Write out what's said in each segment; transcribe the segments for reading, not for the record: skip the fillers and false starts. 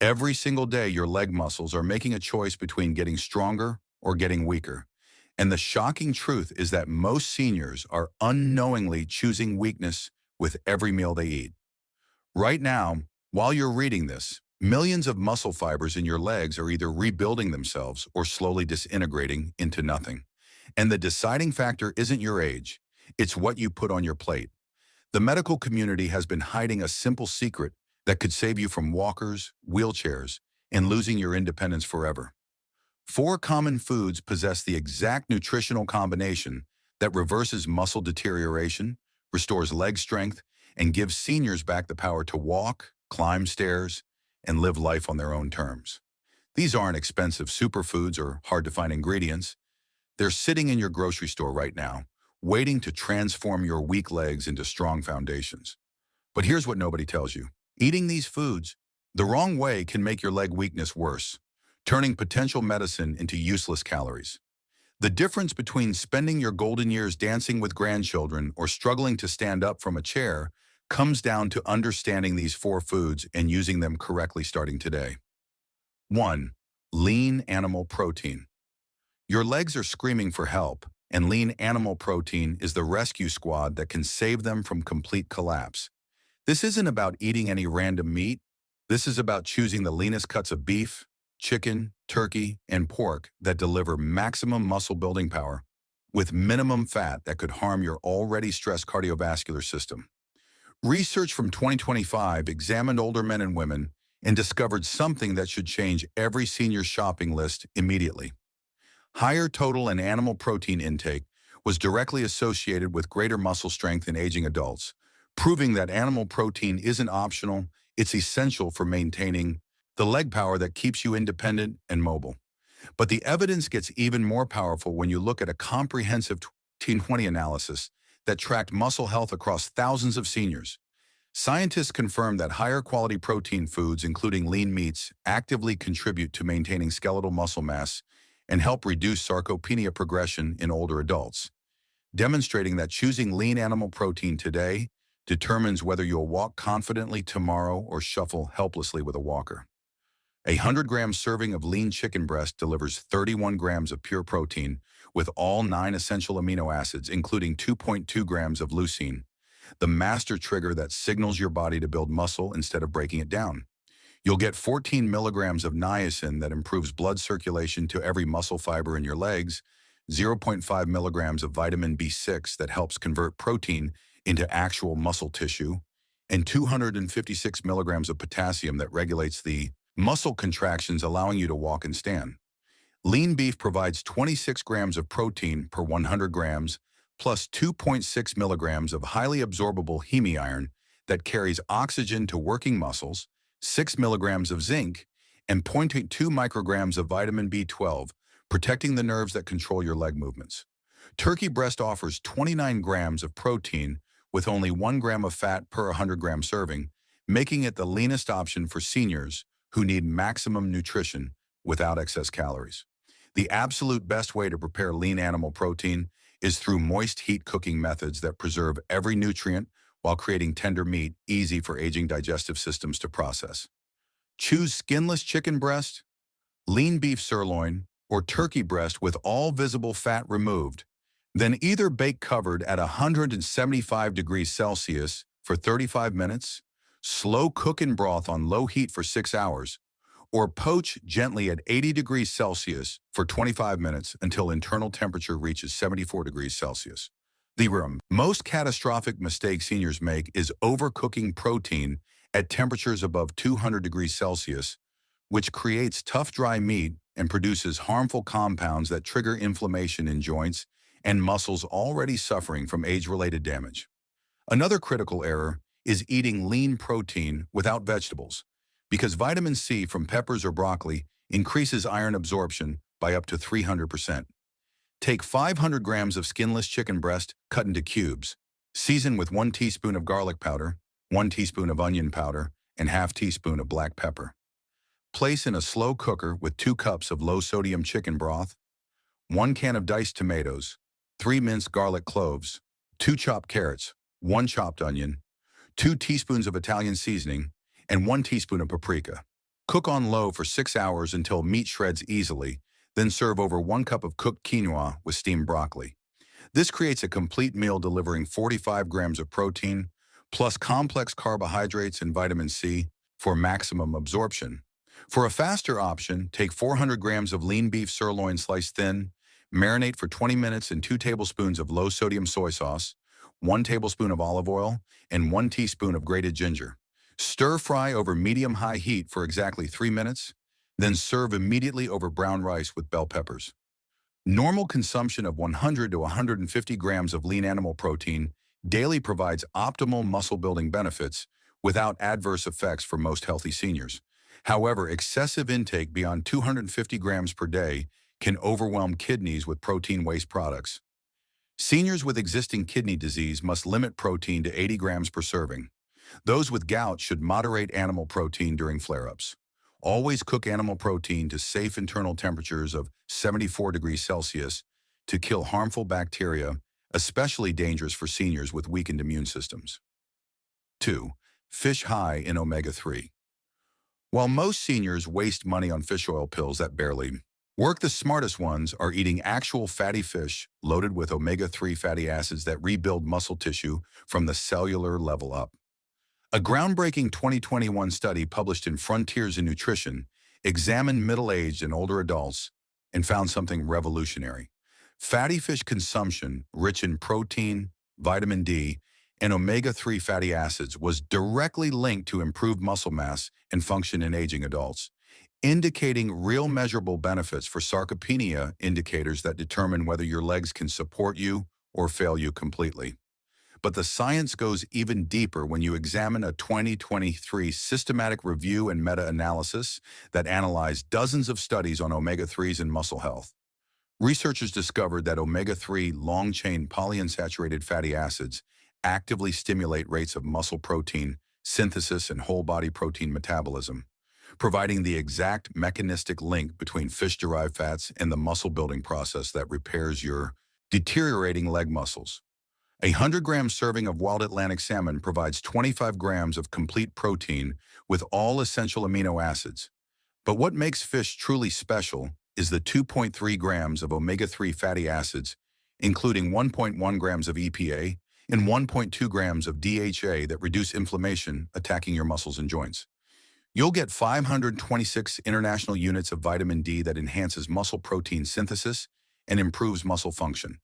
Every single day, your leg muscles are making a choice between getting stronger or getting weaker. And the shocking truth is that most seniors are unknowingly choosing weakness with every meal they eat. Right now, while you're reading this, millions of muscle fibers in your legs are either rebuilding themselves or slowly disintegrating into nothing. And the deciding factor isn't your age, it's what you put on your plate. The medical community has been hiding a simple secret that could save you from walkers, wheelchairs, and losing your independence forever. Four common foods possess the exact nutritional combination that reverses muscle deterioration, restores leg strength, and gives seniors back the power to walk, climb stairs, and live life on their own terms. These aren't expensive superfoods or hard-to-find ingredients. They're sitting in your grocery store right now, waiting to transform your weak legs into strong foundations. But here's what nobody tells you. Eating these foods the wrong way can make your leg weakness worse, turning potential medicine into useless calories. The difference between spending your golden years dancing with grandchildren or struggling to stand up from a chair comes down to understanding these four foods and using them correctly starting today. 1. Lean animal protein. Your legs are screaming for help, and lean animal protein is the rescue squad that can save them from complete collapse. This isn't about eating any random meat. This is about choosing the leanest cuts of beef, chicken, turkey, and pork that deliver maximum muscle building power with minimum fat that could harm your already stressed cardiovascular system. Research from 2025 examined older men and women and discovered something that should change every senior shopping list immediately. Higher total and animal protein intake was directly associated with greater muscle strength in aging adults, proving that animal protein isn't optional, it's essential for maintaining the leg power that keeps you independent and mobile. But the evidence gets even more powerful when you look at a comprehensive 2020 analysis that tracked muscle health across thousands of seniors. Scientists confirmed that higher quality protein foods, including lean meats, actively contribute to maintaining skeletal muscle mass and help reduce sarcopenia progression in older adults, demonstrating that choosing lean animal protein today determines whether you'll walk confidently tomorrow or shuffle helplessly with a walker. A 100-gram serving of lean chicken breast delivers 31 grams of pure protein with all 9 essential amino acids, including 2.2 grams of leucine, the master trigger that signals your body to build muscle instead of breaking it down. You'll get 14 milligrams of niacin that improves blood circulation to every muscle fiber in your legs, zero point 0.5 milligrams of vitamin B6 that helps convert protein into actual muscle tissue, and 256 milligrams of potassium that regulates the muscle contractions, allowing you to walk and stand. Lean beef provides 26 grams of protein per 100 grams, plus 2.6 milligrams of highly absorbable hemiiron that carries oxygen to working muscles, 6 milligrams of zinc, and zero point 0.2 micrograms of vitamin B12, protecting the nerves that control your leg movements. Turkey breast offers 29 grams of protein with only 1 gram of fat per 100-gram serving, making it the leanest option for seniors who need maximum nutrition without excess calories. The absolute best way to prepare lean animal protein is through moist heat cooking methods that preserve every nutrient while creating tender meat easy for aging digestive systems to process. Choose skinless chicken breast, lean beef sirloin, or turkey breast with all visible fat removed. Then either bake covered at 175 degrees Celsius for 35 minutes, slow cook in broth on low heat for 6 hours, or poach gently at 80 degrees Celsius for 25 minutes until internal temperature reaches 74 degrees Celsius. The most catastrophic mistake seniors make is overcooking protein at temperatures above 200 degrees Celsius, which creates tough, dry meat and produces harmful compounds that trigger inflammation in joints and muscles already suffering from age-related damage. Another critical error is eating lean protein without vegetables, because vitamin C from peppers or broccoli increases iron absorption by up to 300%. Take 500 grams of skinless chicken breast cut into cubes. Season with 1 teaspoon of garlic powder, 1 teaspoon of onion powder, and ½ teaspoon of black pepper. Place in a slow cooker with 2 cups of low-sodium chicken broth, 1 can of diced tomatoes, 3 minced garlic cloves, 2 chopped carrots, 1 chopped onion, 2 teaspoons of Italian seasoning, and 1 teaspoon of paprika. Cook on low for 6 hours until meat shreds easily, then serve over 1 cup of cooked quinoa with steamed broccoli. This creates a complete meal delivering 45 grams of protein, plus complex carbohydrates and vitamin C for maximum absorption. For a faster option, take 400 grams of lean beef sirloin sliced thin, marinate for 20 minutes in 2 tablespoons of low-sodium soy sauce, 1 tablespoon of olive oil, and 1 teaspoon of grated ginger. Stir fry over medium-high heat for exactly 3 minutes, then serve immediately over brown rice with bell peppers. Normal consumption of 100 to 150 grams of lean animal protein daily provides optimal muscle-building benefits without adverse effects for most healthy seniors. However, excessive intake beyond 250 grams per day can overwhelm kidneys with protein waste products. Seniors with existing kidney disease must limit protein to 80 grams per serving. Those with gout should moderate animal protein during flare-ups. Always cook animal protein to safe internal temperatures of 74 degrees Celsius to kill harmful bacteria, especially dangerous for seniors with weakened immune systems. 2. Fish high in omega-3. While most seniors waste money on fish oil pills that barely work, the smartest ones are eating actual fatty fish loaded with omega-3 fatty acids that rebuild muscle tissue from the cellular level up. A groundbreaking 2021 study published in Frontiers in Nutrition examined middle-aged and older adults and found something revolutionary. Fatty fish consumption, rich in protein, vitamin D, and omega-3 fatty acids, was directly linked to improved muscle mass and function in aging adults, indicating real measurable benefits for sarcopenia, indicators that determine whether your legs can support you or fail you completely. But the science goes even deeper when you examine a 2023 systematic review and meta-analysis that analyzed dozens of studies on omega-3s and muscle health. Researchers discovered that omega-3 long-chain polyunsaturated fatty acids actively stimulate rates of muscle protein synthesis and whole-body protein metabolism, providing the exact mechanistic link between fish-derived fats and the muscle-building process that repairs your deteriorating leg muscles. A 100-gram serving of wild Atlantic salmon provides 25 grams of complete protein with all essential amino acids. But what makes fish truly special is the 2.3 grams of omega-3 fatty acids, including 1.1 grams of EPA and 1.2 grams of DHA that reduce inflammation, attacking your muscles and joints. You'll get 526 international units of vitamin D that enhances muscle protein synthesis and improves muscle function.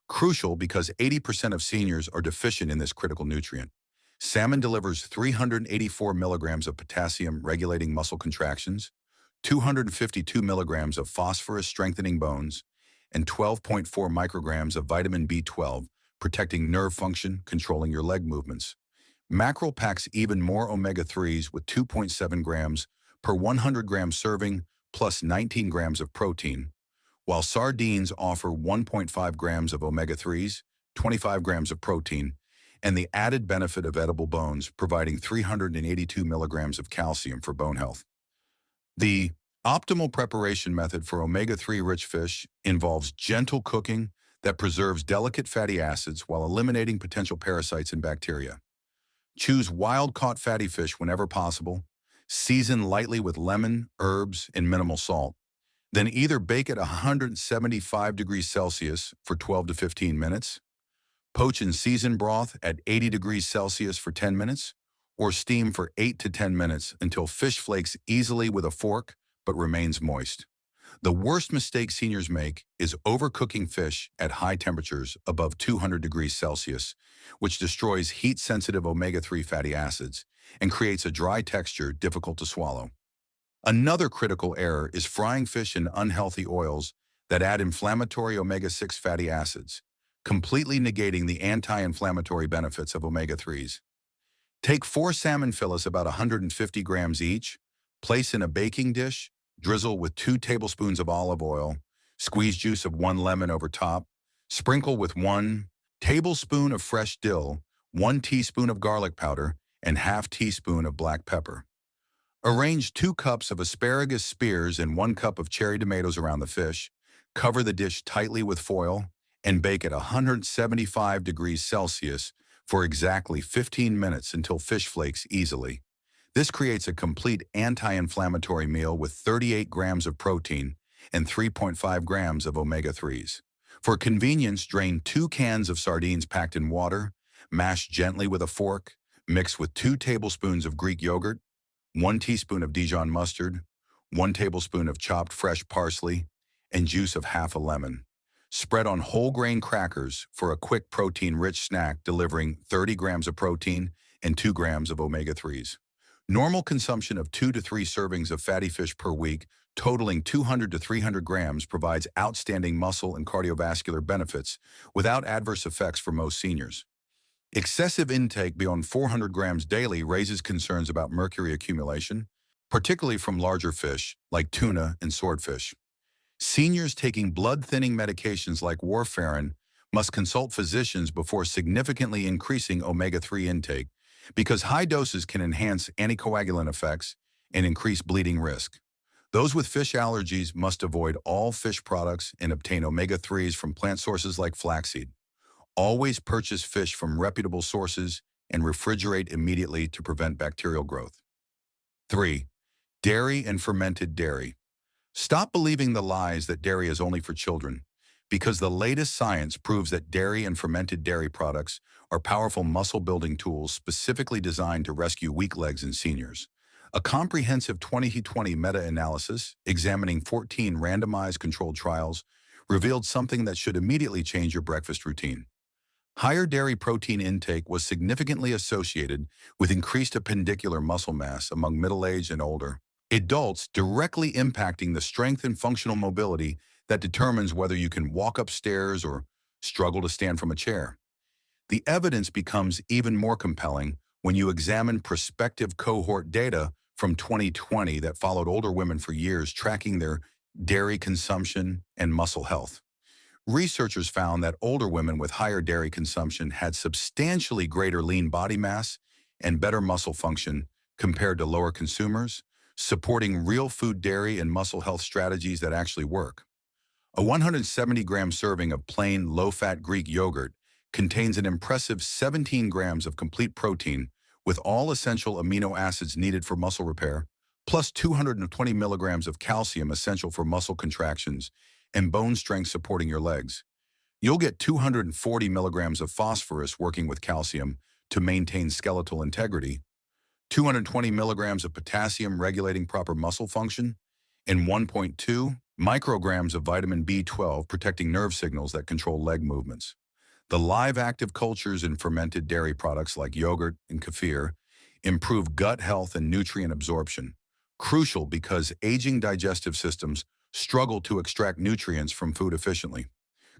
Crucial because 80% of seniors are deficient in this critical nutrient. Salmon delivers 384 milligrams of potassium regulating muscle contractions, 252 milligrams of phosphorus strengthening bones, and 12.4 micrograms of vitamin B12 protecting nerve function, controlling your leg movements. Mackerel packs even more omega-3s with 2.7 grams per 100 gram serving plus 19 grams of protein, while sardines offer 1.5 grams of omega-3s, 25 grams of protein, and the added benefit of edible bones, providing 382 milligrams of calcium for bone health. The optimal preparation method for omega-3 rich fish involves gentle cooking that preserves delicate fatty acids while eliminating potential parasites and bacteria. Choose wild-caught fatty fish whenever possible, season lightly with lemon, herbs, and minimal salt. Then either bake at 175 degrees Celsius for 12 to 15 minutes, poach in seasoned broth at 80 degrees Celsius for 10 minutes, or steam for 8 to 10 minutes until fish flakes easily with a fork but remains moist. The worst mistake seniors make is overcooking fish at high temperatures above 200 degrees Celsius, which destroys heat-sensitive omega-3 fatty acids and creates a dry texture difficult to swallow. Another critical error is frying fish in unhealthy oils that add inflammatory omega-6 fatty acids, completely negating the anti-inflammatory benefits of omega-3s. Take 4 salmon fillets about 150 grams each, place in a baking dish, drizzle with 2 tablespoons of olive oil, squeeze juice of 1 lemon over top, sprinkle with 1 tablespoon of fresh dill, 1 teaspoon of garlic powder, and ½ teaspoon of black pepper. Arrange 2 cups of asparagus spears and 1 cup of cherry tomatoes around the fish, cover the dish tightly with foil, and bake at 175 degrees Celsius for exactly 15 minutes until fish flakes easily. This creates a complete anti-inflammatory meal with 38 grams of protein and 3.5 grams of omega-3s. For convenience, drain 2 cans of sardines packed in water, mash gently with a fork, mix with 2 tablespoons of Greek yogurt, 1 teaspoon of Dijon mustard, 1 tablespoon of chopped fresh parsley, and juice of half a lemon. Spread on whole grain crackers for a quick protein-rich snack delivering 30 grams of protein and 2 grams of omega-3s. Normal consumption of 2 to 3 servings of fatty fish per week, totaling 200 to 300 grams, provides outstanding muscle and cardiovascular benefits without adverse effects for most seniors. Excessive intake beyond 400 grams daily raises concerns about mercury accumulation, particularly from larger fish like tuna and swordfish. Seniors taking blood-thinning medications like warfarin must consult physicians before significantly increasing omega-3 intake because high doses can enhance anticoagulant effects and increase bleeding risk. Those with fish allergies must avoid all fish products and obtain omega-3s from plant sources like flaxseed. Always purchase fish from reputable sources and refrigerate immediately to prevent bacterial growth. 3. Dairy and fermented dairy. Stop believing the lies that dairy is only for children, because the latest science proves that dairy and fermented dairy products are powerful muscle-building tools specifically designed to rescue weak legs in seniors. A comprehensive 2020 meta-analysis examining 14 randomized controlled trials revealed something that should immediately change your breakfast routine. Higher dairy protein intake was significantly associated with increased appendicular muscle mass among middle-aged and older adults, directly impacting the strength and functional mobility that determines whether you can walk upstairs or struggle to stand from a chair. The evidence becomes even more compelling when you examine prospective cohort data from 2020 that followed older women for years, tracking their dairy consumption and muscle health. Researchers found that older women with higher dairy consumption had substantially greater lean body mass and better muscle function compared to lower consumers, supporting real food dairy and muscle health strategies that actually work. A 170-gram serving of plain, low-fat Greek yogurt contains an impressive 17 grams of complete protein with all essential amino acids needed for muscle repair, plus 220 milligrams of calcium essential for muscle contractions and bone strength supporting your legs. You'll get 240 milligrams of phosphorus working with calcium to maintain skeletal integrity, 220 milligrams of potassium regulating proper muscle function, and 1.2 micrograms of vitamin B12 protecting nerve signals that control leg movements. The live active cultures in fermented dairy products like yogurt and kefir improve gut health and nutrient absorption, crucial because aging digestive systems struggle to extract nutrients from food efficiently.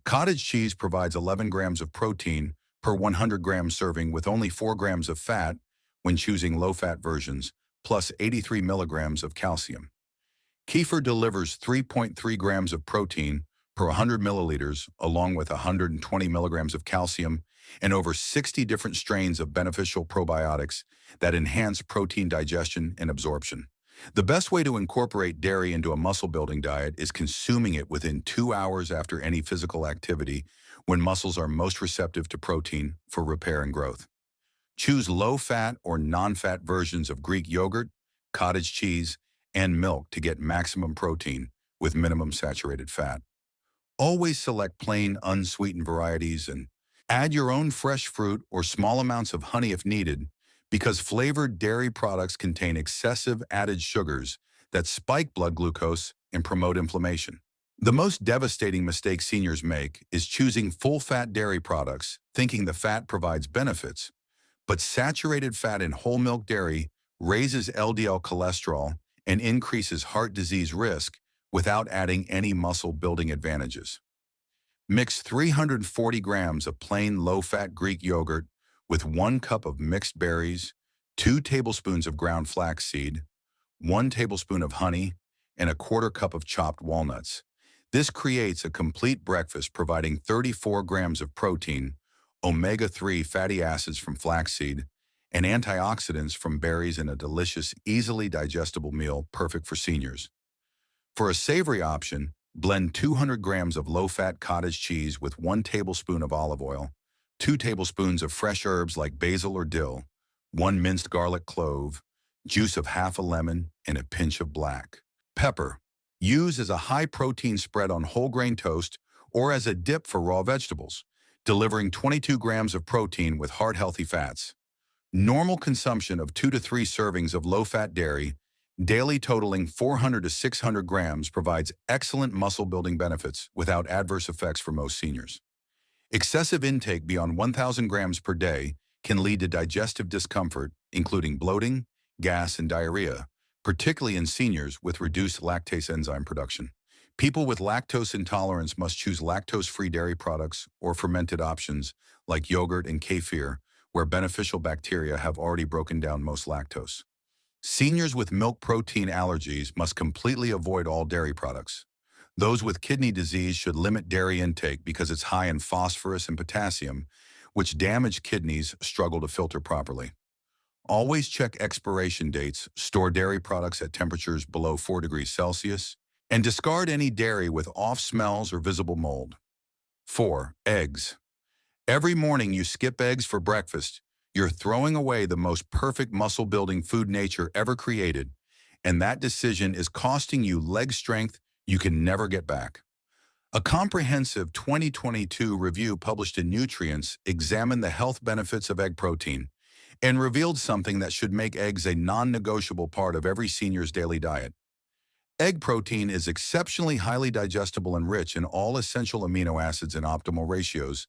Cottage cheese provides 11 grams of protein per 100 gram serving with only 4 grams of fat when choosing low-fat versions, plus 83 milligrams of calcium. Kefir delivers 3.3 grams of protein per 100 milliliters, along with 120 milligrams of calcium and over 60 different strains of beneficial probiotics that enhance protein digestion and absorption. The best way to incorporate dairy into a muscle-building diet is consuming it within 2 hours after any physical activity when muscles are most receptive to protein for repair and growth. Choose low-fat or non-fat versions of Greek yogurt, cottage cheese, and milk to get maximum protein with minimum saturated fat. Always select plain, unsweetened varieties and add your own fresh fruit or small amounts of honey if needed, because flavored dairy products contain excessive added sugars that spike blood glucose and promote inflammation. The most devastating mistake seniors make is choosing full-fat dairy products, thinking the fat provides benefits, but saturated fat in whole milk dairy raises LDL cholesterol and increases heart disease risk without adding any muscle-building advantages. Mix 340 grams of plain low-fat Greek yogurt with 1 cup of mixed berries, 2 tablespoons of ground flaxseed, 1 tablespoon of honey, and a 1/4 cup of chopped walnuts. This creates a complete breakfast providing 34 grams of protein, omega-3 fatty acids from flaxseed, and antioxidants from berries in a delicious, easily digestible meal perfect for seniors. For a savory option, blend 200 grams of low-fat cottage cheese with 1 tablespoon of olive oil, 2 tablespoons of fresh herbs like basil or dill, 1 minced garlic clove, juice of half a lemon, and a pinch of black pepper. Use as a high-protein spread on whole grain toast or as a dip for raw vegetables, delivering 22 grams of protein with heart-healthy fats. Normal consumption of 2 to 3 servings of low-fat dairy, daily totaling 400 to 600 grams, provides excellent muscle-building benefits without adverse effects for most seniors. Excessive intake beyond 1,000 grams per day can lead to digestive discomfort, including bloating, gas, and diarrhea, particularly in seniors with reduced lactase enzyme production. People with lactose intolerance must choose lactose-free dairy products or fermented options like yogurt and kefir, where beneficial bacteria have already broken down most lactose. Seniors with milk protein allergies must completely avoid all dairy products. Those with kidney disease should limit dairy intake because it's high in phosphorus and potassium, which damaged kidneys struggle to filter properly. Always check expiration dates, store dairy products at temperatures below 4 degrees Celsius, and discard any dairy with off smells or visible mold. 4. Eggs. Every morning you skip eggs for breakfast, you're throwing away the most perfect muscle-building food nature ever created, and that decision is costing you leg strength you can never get back. A comprehensive 2022 review published in Nutrients examined the health benefits of egg protein and revealed something that should make eggs a non-negotiable part of every senior's daily diet. Egg protein is exceptionally highly digestible and rich in all essential amino acids in optimal ratios,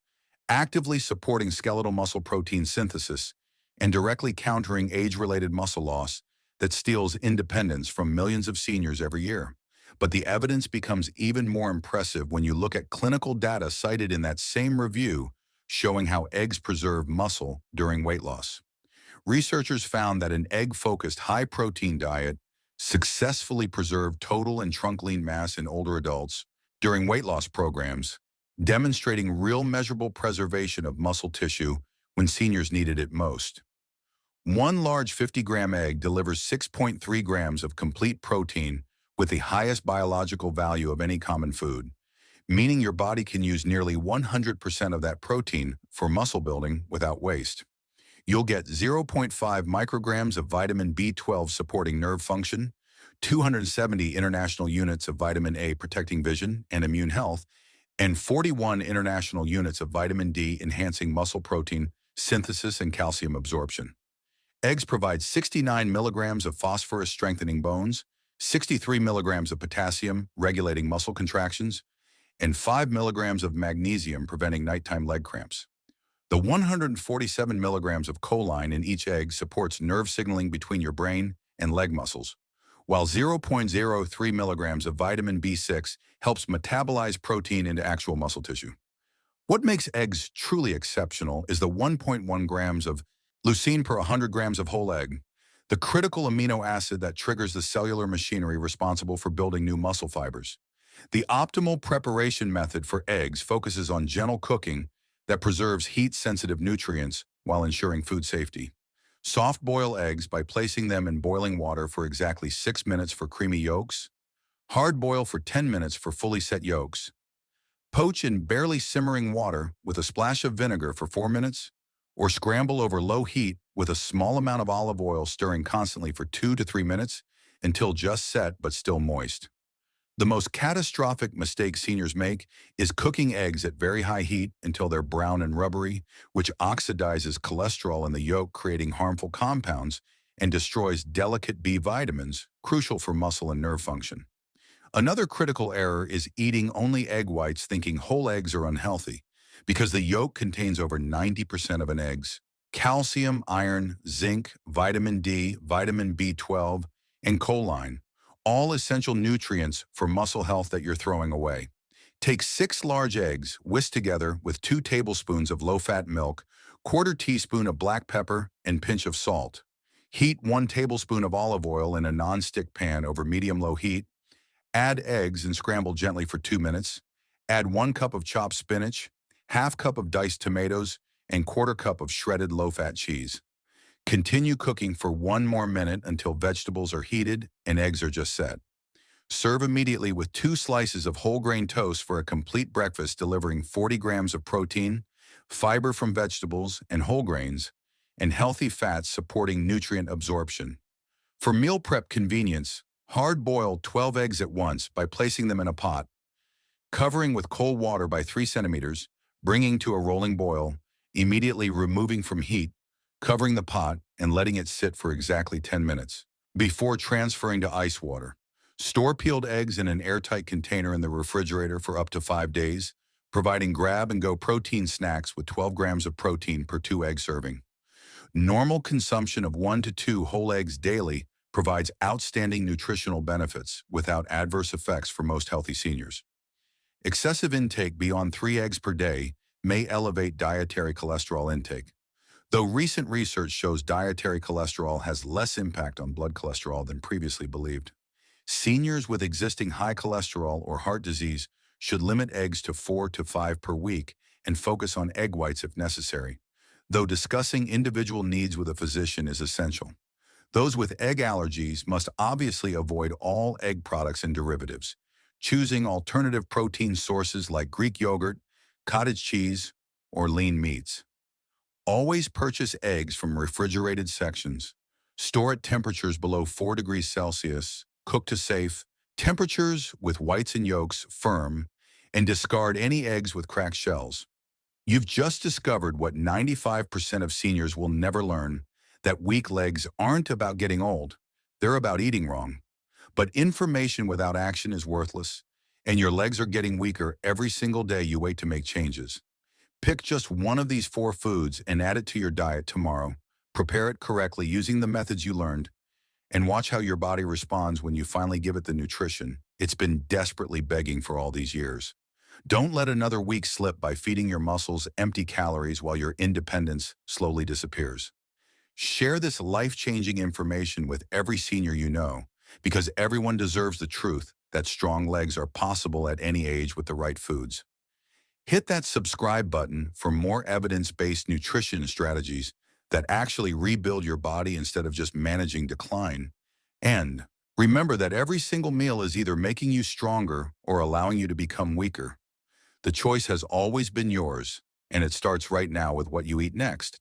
actively supporting skeletal muscle protein synthesis and directly countering age-related muscle loss that steals independence from millions of seniors every year. But the evidence becomes even more impressive when you look at clinical data cited in that same review showing how eggs preserve muscle during weight loss. Researchers found that an egg-focused high-protein diet successfully preserved total and trunk lean mass in older adults during weight loss programs, demonstrating real measurable preservation of muscle tissue when seniors needed it most. One large 50-gram egg delivers 6.3 grams of complete protein with the highest biological value of any common food, meaning your body can use nearly 100% of that protein for muscle building without waste. You'll get 0.5 micrograms of vitamin B12 supporting nerve function, 270 international units of vitamin A protecting vision and immune health, and 41 international units of vitamin D enhancing muscle protein synthesis and calcium absorption. Eggs provide 69 milligrams of phosphorus strengthening bones, 63 milligrams of potassium regulating muscle contractions, and 5 milligrams of magnesium preventing nighttime leg cramps. The 147 milligrams of choline in each egg supports nerve signaling between your brain and leg muscles, while 0.03 milligrams of vitamin B6 helps metabolize protein into actual muscle tissue. What makes eggs truly exceptional is the 1.1 grams of leucine per 100 grams of whole egg, the critical amino acid that triggers the cellular machinery responsible for building new muscle fibers. The optimal preparation method for eggs focuses on gentle cooking that preserves heat-sensitive nutrients while ensuring food safety. Soft boil eggs by placing them in boiling water for exactly 6 minutes for creamy yolks. Hard boil for 10 minutes for fully set yolks. Poach in barely simmering water with a splash of vinegar for 4 minutes, or scramble over low heat with a small amount of olive oil stirring constantly for 2 to 3 minutes until just set but still moist. The most catastrophic mistake seniors make is cooking eggs at very high heat until they're brown and rubbery, which oxidizes cholesterol in the yolk, creating harmful compounds and destroys delicate B vitamins, crucial for muscle and nerve function. Another critical error is eating only egg whites thinking whole eggs are unhealthy, because the yolk contains over 90% of an egg's calcium, iron, zinc, vitamin D, vitamin B12, and choline, all essential nutrients for muscle health that you're throwing away. Take 6 large eggs, whisk together with 2 tablespoons of low-fat milk, 1/4 teaspoon of black pepper, and pinch of salt. Heat 1 tablespoon of olive oil in a non-stick pan over medium-low heat. Add eggs and scramble gently for 2 minutes. Add 1 cup of chopped spinach, 1/2 cup of diced tomatoes, and 1/4 cup of shredded low-fat cheese. Continue cooking for 1 more minute until vegetables are heated and eggs are just set. Serve immediately with 2 slices of whole grain toast for a complete breakfast delivering 40 grams of protein, fiber from vegetables and whole grains, and healthy fats supporting nutrient absorption. For meal prep convenience, hard-boil 12 eggs at once by placing them in a pot, covering with cold water by 3 centimeters, bringing to a rolling boil, immediately removing from heat, covering the pot, and letting it sit for exactly 10 minutes. Before transferring to ice water, store peeled eggs in an airtight container in the refrigerator for up to 5 days, providing grab-and-go protein snacks with 12 grams of protein per 2 egg serving. Normal consumption of 1 to 2 whole eggs daily provides outstanding nutritional benefits without adverse effects for most healthy seniors. Excessive intake beyond 3 eggs per day may elevate dietary cholesterol intake. Though recent research shows dietary cholesterol has less impact on blood cholesterol than previously believed, seniors with existing high cholesterol or heart disease should limit eggs to 4 to 5 per week and focus on egg whites if necessary, though discussing individual needs with a physician is essential. Those with egg allergies must obviously avoid all egg products and derivatives, choosing alternative protein sources like Greek yogurt, cottage cheese, or lean meats. Always purchase eggs from refrigerated sections. Store at temperatures below 4 degrees Celsius, cook to safe temperatures with whites and yolks firm, and discard any eggs with cracked shells. You've just discovered what 95% of seniors will never learn, that weak legs aren't about getting old, they're about eating wrong. But information without action is worthless, and your legs are getting weaker every single day you wait to make changes. Pick just one of these 4 foods and add it to your diet tomorrow. Prepare it correctly using the methods you learned, and watch how your body responds when you finally give it the nutrition it's been desperately begging for all these years. Don't let another week slip by feeding your muscles empty calories while your independence slowly disappears. Share this life-changing information with every senior you know, because everyone deserves the truth that strong legs are possible at any age with the right foods. Hit that subscribe button for more evidence-based nutrition strategies that actually rebuild your body instead of just managing decline. And remember that every single meal is either making you stronger or allowing you to become weaker. The choice has always been yours, and it starts right now with what you eat next.